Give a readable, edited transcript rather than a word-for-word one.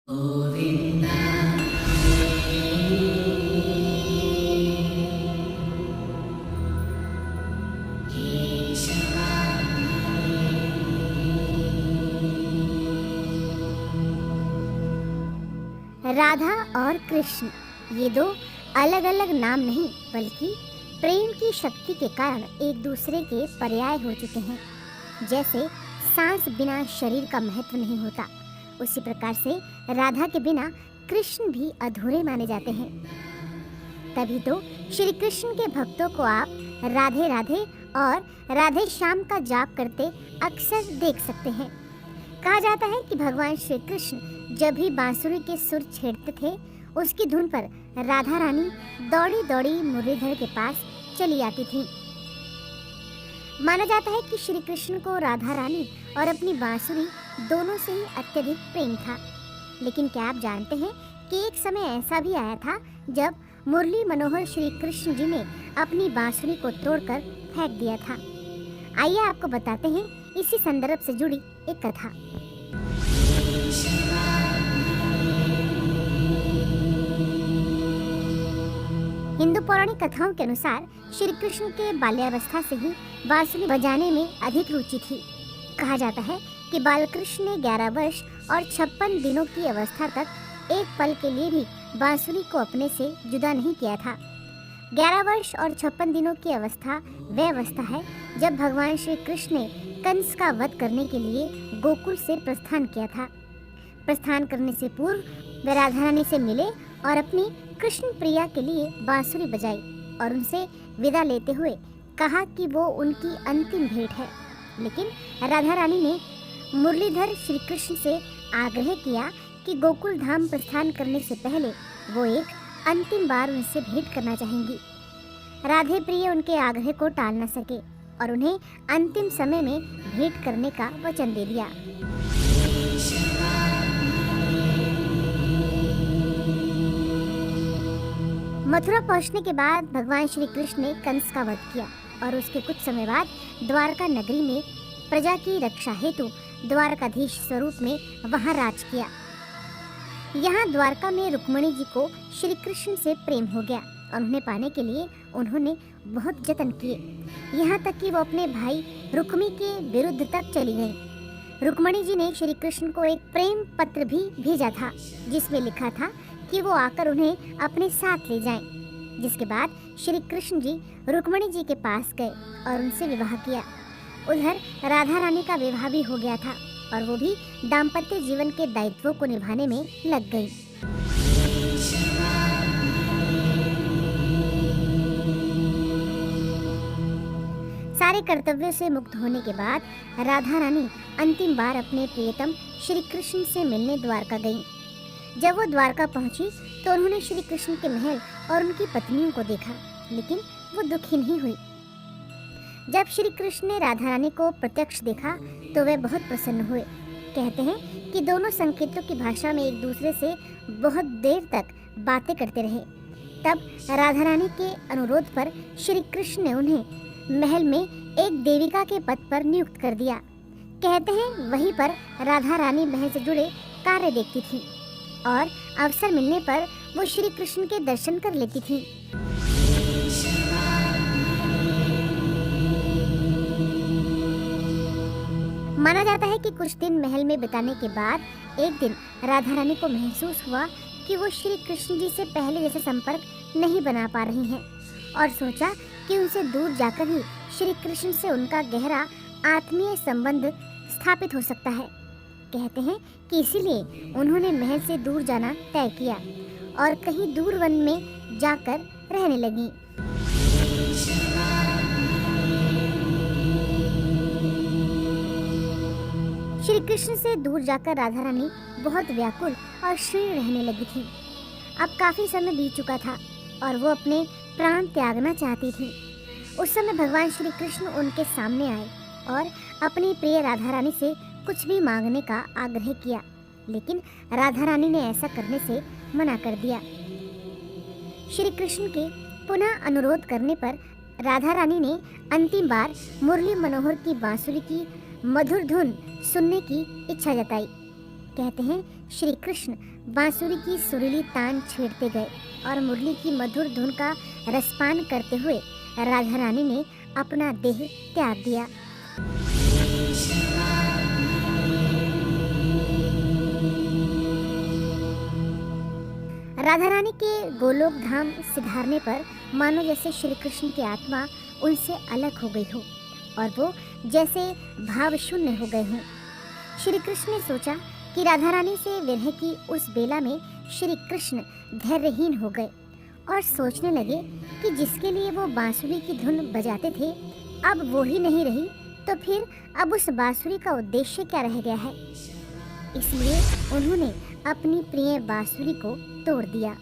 गोविन्द केशव राधा और कृष्ण ये दो अलग अलग नाम नहीं बल्कि प्रेम की शक्ति के कारण एक दूसरे के पर्याय हो चुके हैं। जैसे सांस बिना शरीर का महत्व नहीं होता, उसी प्रकार से राधा के बिना कृष्ण भी अधूरे माने जाते हैं। तभी तो श्री कृष्ण के भक्तों को आप राधे राधे और राधे श्याम का जाप करते अक्सर देख सकते हैं। कहा जाता है कि भगवान श्री कृष्ण जब भी बांसुरी के सुर छेड़ते थे, उसकी धुन पर राधा रानी दौड़ी दौड़ी मुरलीधर के पास चली आती थी। माना जाता है कि श्री कृष्ण को राधा रानी और अपनी बांसुरी दोनों से ही अत्यधिक प्रेम था। लेकिन क्या आप जानते हैं कि एक समय ऐसा भी आया था जब मुरली मनोहर श्री कृष्ण जी ने अपनी बांसुरी को तोड़कर फेंक दिया था। आइए आपको बताते हैं इसी संदर्भ से जुड़ी एक कथा। हिंदू पौराणिक कथाओं के अनुसार श्री कृष्ण के बाल्यावस्था से ही बांसुरी बजाने में अधिक रुचि थी। कहा जाता है कि बालकृष्ण ने 11 वर्ष और 56 दिनों की अवस्था तक एक पल के लिए भी बांसुरी को अपने से जुदा नहीं किया था। 11 वर्ष और 56 दिनों की अवस्था वह अवस्था है जब भगवान श्री कृष्ण ने कंस का वध करने के लिए गोकुल से प्रस्थान किया था। प्रस्थान करने से पूर्व वे राधा रानी से मिले और अपनी कृष्ण प्रिया के लिए बांसुरी बजाई और उनसे विदा लेते हुए कहा कि वो उनकी अंतिम भेंट है। लेकिन राधा रानी ने मुरलीधर श्री कृष्ण से आग्रह किया कि गोकुल धाम प्रस्थान करने से पहले वो एक अंतिम बार उनसे भेंट करना चाहेंगी। राधे प्रिय उनके आग्रह को टाल न सके और उन्हें अंतिम समय में भेंट करने का वचन दे दिया। मथुरा पहुंचने के बाद भगवान श्री कृष्ण ने कंस का वध किया और उसके कुछ समय बाद द्वारका नगरी में प्रजा की रक्षा हेतु द्वारकाधीश स्वरूप में वहां राज किया। यहाँ द्वारका में रुक्मिणी जी को श्री कृष्ण से प्रेम हो गया और उन्हें पाने के लिए उन्होंने बहुत जतन किए। यहाँ तक कि वो अपने भाई रुक्मी के विरुद्ध तक चली गई। रुक्मिणी जी ने श्री कृष्ण को एक प्रेम पत्र भी भेजा था जिसमें लिखा था कि वो आकर उन्हें अपने साथ ले जाएं। जिसके बाद श्री कृष्ण जी रुक्मिणी जी के पास गए और उनसे विवाह किया। उधर राधा रानी का विवाह भी हो गया था और वो भी दाम्पत्य जीवन के दायित्वों को निभाने में लग गई। सारे कर्तव्यों से मुक्त होने के बाद राधा रानी अंतिम बार अपने प्रियतम श्री कृष्ण से मिलने द्वारका गईं। जब वो द्वारका पहुंची तो उन्होंने श्री कृष्ण के महल और उनकी पत्नियों को देखा, लेकिन वो दुखी नहीं हुई। जब श्री कृष्ण ने राधा रानी को प्रत्यक्ष देखा तो वे बहुत प्रसन्न हुए। कहते हैं कि दोनों संकेतों की भाषा में एक दूसरे से बहुत देर तक बातें करते रहे। तब राधा रानी के अनुरोध पर श्री कृष्ण ने उन्हें महल में एक देविका के पद पर नियुक्त कर दिया। कहते हैं वहीं पर राधा रानी महल से जुड़े कार्य देखती थी और अवसर मिलने पर वो श्री कृष्ण के दर्शन कर लेती थी। माना जाता है कि कुछ दिन महल में बिताने के बाद एक दिन राधा रानी को महसूस हुआ कि वो श्री कृष्ण जी से पहले जैसे संपर्क नहीं बना पा रही हैं और सोचा कि उनसे दूर जाकर ही श्री कृष्ण से उनका गहरा आत्मीय संबंध स्थापित हो सकता है। कहते हैं कि इसीलिए उन्होंने महल से दूर जाना तय किया और कहीं दूर वन में जाकर रहने लगी। श्री कृष्ण से दूर जाकर राधा रानी बहुत व्याकुल और क्षीण रहने लगी थी। अब काफी समय बीत चुका था और वो अपने प्राण त्यागना चाहती थी। उस समय भगवान श्री कृष्ण उनके सामने आए और अपनी प्रिय राधा रानी से कुछ भी मांगने का आग्रह किया, लेकिन राधा रानी ने ऐसा करने से मना कर दिया। श्री कृष्ण के पुनः अनुरोध करने पर राधा रानी ने अंतिम बार मुरली मनोहर की बांसुरी की मधुर धुन सुनने की इच्छा जताई। कहते हैं श्री कृष्ण बांसुरी की सुरीली तान छेड़ते गए और मुरली की मधुर धुन का रसपान करते हुए राधा रानी ने अपना देह त्याग दिया। राधा रानी के गोलोक धाम सिधारने पर मानो जैसे श्री कृष्ण की आत्मा उनसे अलग हो गई हो और वो जैसे भाव शून्य हो गए हों। श्री कृष्ण ने सोचा कि राधा रानी से विरह की उस बेला में श्री कृष्ण धैर्यहीन हो गए और सोचने लगे कि जिसके लिए वो बांसुरी की धुन बजाते थे अब वो ही नहीं रही, तो फिर अब उस बांसुरी का उद्देश्य क्या रह गया है। इसलिए उन्होंने अपनी प्रिय बांसुरी को तोड़ दिया।